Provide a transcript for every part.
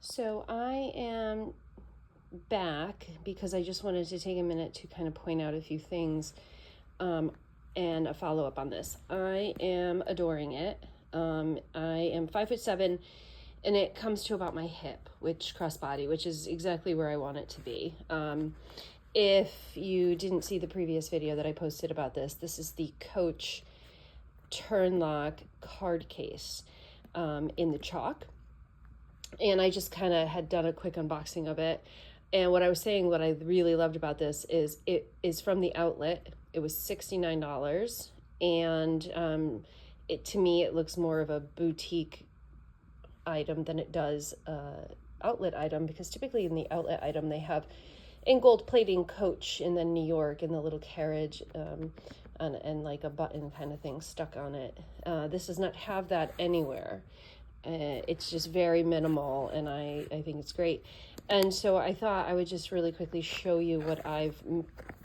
So I am back because I just wanted to take a minute to kind of point out a few things and a follow-up on this. I am adoring it. I am 5'7", and it comes to about my hip, which crossbody, which is exactly where I want it to be. If you didn't see the previous video that I posted about this, this is the Coach turn lock card case in the chalk. And I just kind of had done a quick unboxing of it. And what I was saying, what I really loved about this is it is from the outlet. It was $69. And to me, it looks more of a boutique item than it does outlet item, because typically in the outlet item, they have in gold plating Coach in the New York and the little carriage and like a button kind of thing stuck on it. This does not have that anywhere. It's just very minimal, and I think it's great. And so I thought I would just really quickly show you what I've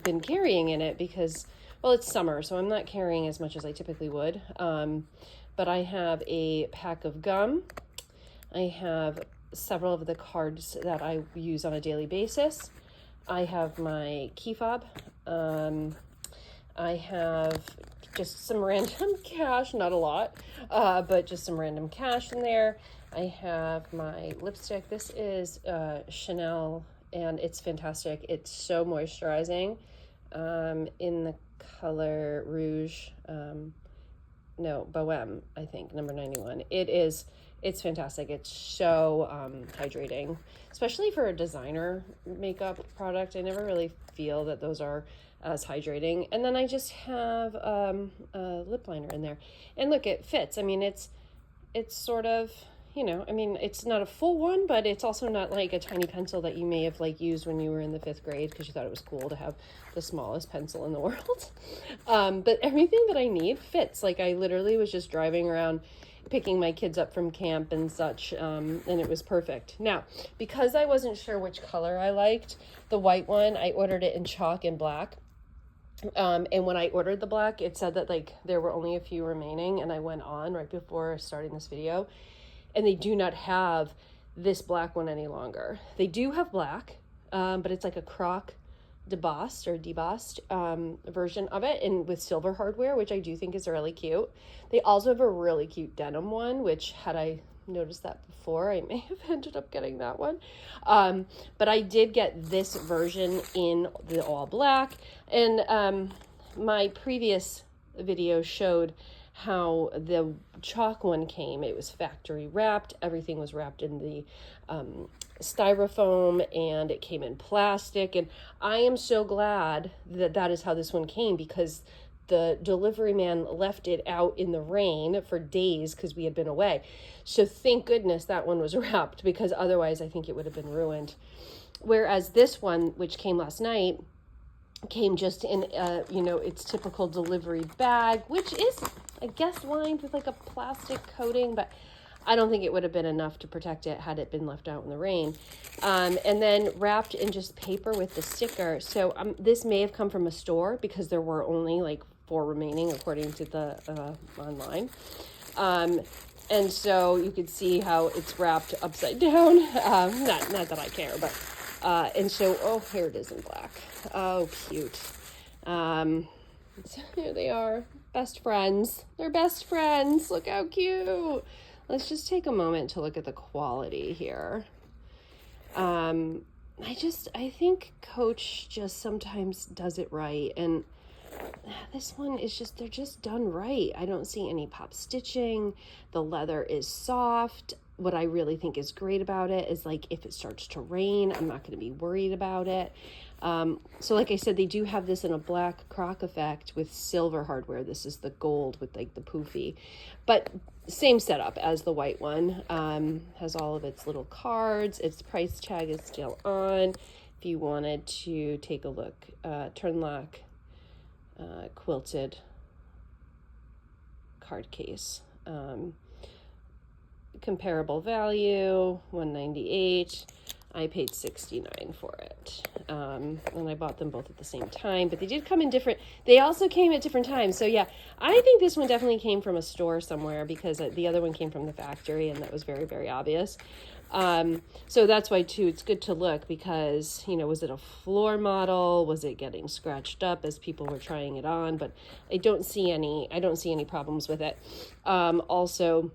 been carrying in it, because, well, it's summer, so I'm not carrying as much as I typically would. But I have a pack of gum. I have several of the cards that I use on a daily basis. I have my key fob. I have just some random cash, not a lot, but just some random cash in there. I have my lipstick. This is Chanel, and it's fantastic. It's so moisturizing, in the color Rouge, Bohème, I think, number 91. It's fantastic. It's so hydrating, especially for a designer makeup product. I never really feel that those are as hydrating. And then I just have a lip liner in there, and look, it fits. I mean, it's sort of, it's not a full one, but it's also not like a tiny pencil that you may have like used when you were in the 5th grade because you thought it was cool to have the smallest pencil in the world. But everything that I need fits. Like, I literally was just driving around picking my kids up from camp and such, and it was perfect. Now, because I wasn't sure which color I liked, the white one, I ordered it in chalk and black. And when I ordered the black, it said that like there were only a few remaining, and I went on right before starting this video, and they do not have this black one any longer. They do have black, but it's like a croc debossed version of it, and with silver hardware, which I do think is really cute. They also have a really cute denim one, which, had I noticed that before, I may have ended up getting that one. But I did get this version in the all black, and my previous video showed how the chalk one came. It was factory wrapped. Everything was wrapped in the styrofoam, and it came in plastic. And I am so glad that that is how this one came, because the delivery man left it out in the rain for days because we had been away. So thank goodness that one was wrapped, because otherwise I think it would have been ruined. Whereas this one, which came last night, came just in its typical delivery bag, which is, I guess, lined with like a plastic coating, but I don't think it would have been enough to protect it had it been left out in the rain. And then wrapped in just paper with the sticker. So this may have come from a store, because there were only like 4 remaining according to the online. And so you could see how it's wrapped upside down. Not that I care, but and so, oh, here it is in black. Oh, cute. So here they are, best friends. They're best friends. Look how cute. Let's just take a moment to look at the quality here. I think Coach just sometimes does it right, and this one is just, they're just done right. I don't see any pop stitching. The leather is soft. What I really think is great about it is, like, if it starts to rain, I'm not going to be worried about it. So like I said, they do have this in a black croc effect with silver hardware. This is the gold with like the poofy, but same setup as the white one. Has all of its little cards. Its price tag is still on. If you wanted to take a look, turn lock, quilted card case. Comparable value, $198. I paid $69 for it. And I bought them both at the same time, but they did come in different, they also came at different times. So yeah, I think this one definitely came from a store somewhere, because the other one came from the factory, and that was very, very obvious. So that's why too, it's good to look because, you know, was it a floor model? Was it getting scratched up as people were trying it on? But I don't see any problems with it. Also,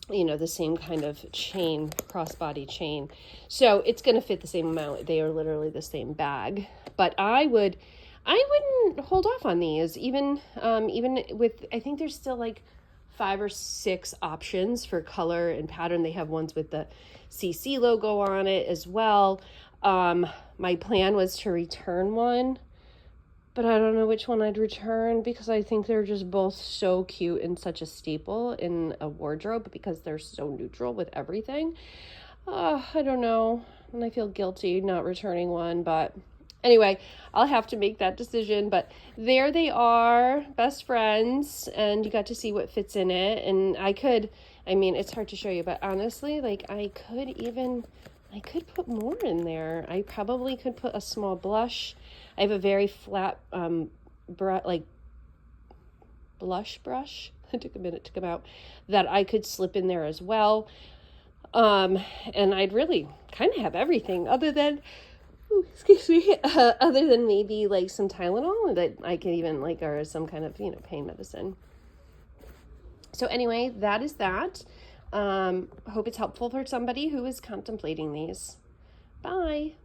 you know, the same kind of chain, crossbody chain. So it's going to fit the same amount. They are literally the same bag, but I wouldn't hold off on these even with, I think there's still like 5 or 6 options for color and pattern. They have ones with the CC logo on it as well. My plan was to return one, but I don't know which one I'd return because I think they're just both so cute and such a staple in a wardrobe because they're so neutral with everything. I don't know. And I feel guilty not returning one, but anyway, I'll have to make that decision. But there they are, best friends, and you got to see what fits in it. And it's hard to show you, but honestly, like I could put more in there. I probably could put a small blush. I have a very flat blush brush. It took a minute to come out, that I could slip in there as well. And I'd really kind of have everything other than, other than maybe like some Tylenol that I could even like, or some kind of, pain medicine. So anyway, that is that. Hope it's helpful for somebody who is contemplating these. Bye.